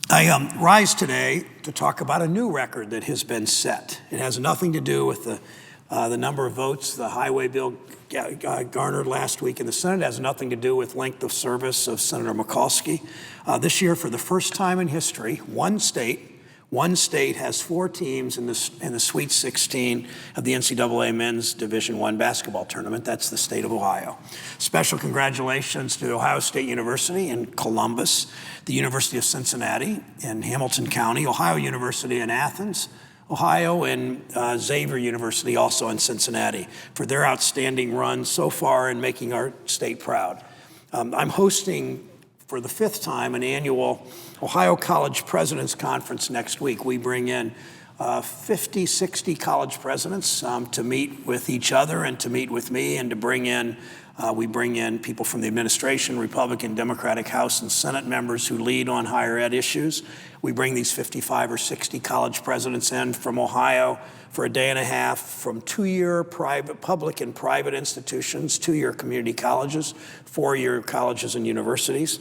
I rise today to talk about a new record that has been set. It has nothing to do with the number of votes the highway bill garnered last week in the Senate. It has nothing to do with length of service of Senator Mikulski. This year, for the first time in history, one state has 4 teams in the Sweet 16 of the NCAA Men's Division I basketball tournament. That's the state of Ohio. Special congratulations to Ohio State University in Columbus, the University of Cincinnati in Hamilton County, Ohio University in Athens, Ohio, and Xavier University also in Cincinnati for their outstanding run so far in making our state proud. I'm hosting for the 5th time an annual Ohio College Presidents Conference next week. We bring in 50, 60 college presidents to meet with each other and to meet with me and to bring in, we bring in people from the administration, Republican, Democratic House and Senate members who lead on higher ed issues. We bring these 55 or 60 college presidents in from Ohio for a day and a half from 2-year public and private institutions, 2-year community colleges, 4-year colleges and universities.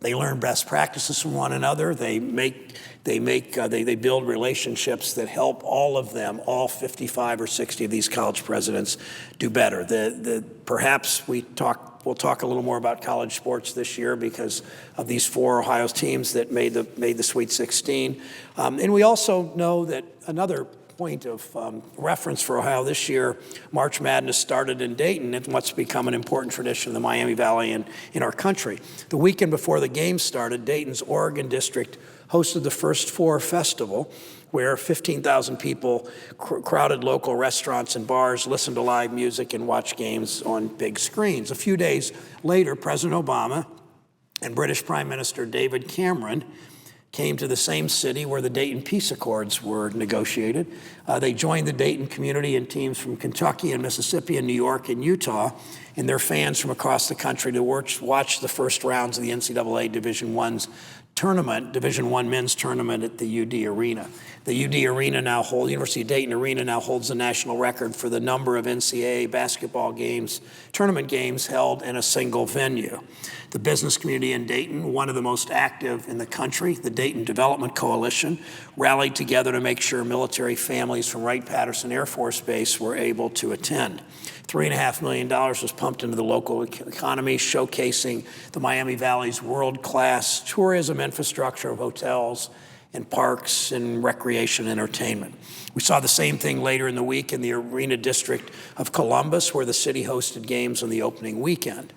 They learn best practices from one another. They build relationships that help all of them, all 55 or 60 of these college presidents, do better. Perhaps we'll talk a little more about college sports this year because of these 4 Ohio teams that made the Sweet 16. And we also know that another point of reference for Ohio this year, March Madness started in Dayton and what's become an important tradition in the Miami Valley and in our country. The weekend before the games started, Dayton's Oregon District hosted the First Four Festival, where 15,000 people crowded local restaurants and bars, listened to live music, and watched games on big screens. A few days later, President Obama and British Prime Minister David Cameron came to the same city where the Dayton Peace Accords were negotiated. They joined the Dayton community and teams from Kentucky and Mississippi and New York and Utah, and their fans from across the country to watch the first rounds of the NCAA Division I men's tournament at the UD Arena. The UD Arena University of Dayton Arena now holds the national record for the number of NCAA basketball tournament games held in a single venue. The business community in Dayton, one of the most active in the country, the Dayton Development Coalition, rallied together to make sure military families from Wright-Patterson Air Force Base were able to attend. $3.5 million was pumped into the local economy, showcasing the Miami Valley's world-class tourism infrastructure of hotels and parks and recreation entertainment. We saw the same thing later in the week in the Arena District of Columbus, where the city hosted games on the opening weekend.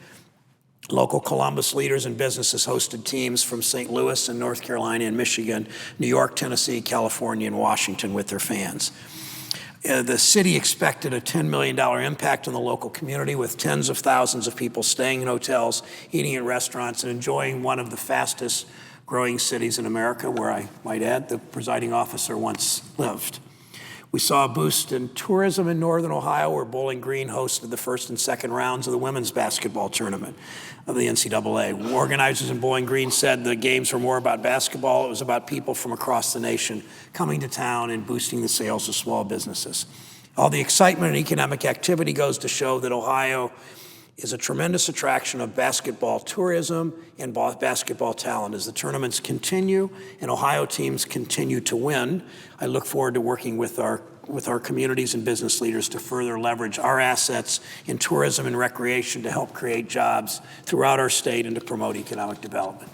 Local Columbus leaders and businesses hosted teams from St. Louis and North Carolina and Michigan, New York, Tennessee, California, and Washington with their fans. The city expected a $10 million impact on the local community, with tens of thousands of people staying in hotels, eating in restaurants, and enjoying one of the fastest growing cities in America, where I might add the presiding officer once lived. We saw a boost in tourism in Northern Ohio, where Bowling Green hosted the first and second rounds of the women's basketball tournament of the NCAA. Organizers in Bowling Green said the games were more about basketball. It was about people from across the nation coming to town and boosting the sales of small businesses. All the excitement and economic activity goes to show that Ohio is a tremendous attraction of basketball tourism and basketball talent. As the tournaments continue and Ohio teams continue to win, I look forward to working with our communities and business leaders to further leverage our assets in tourism and recreation to help create jobs throughout our state and to promote economic development.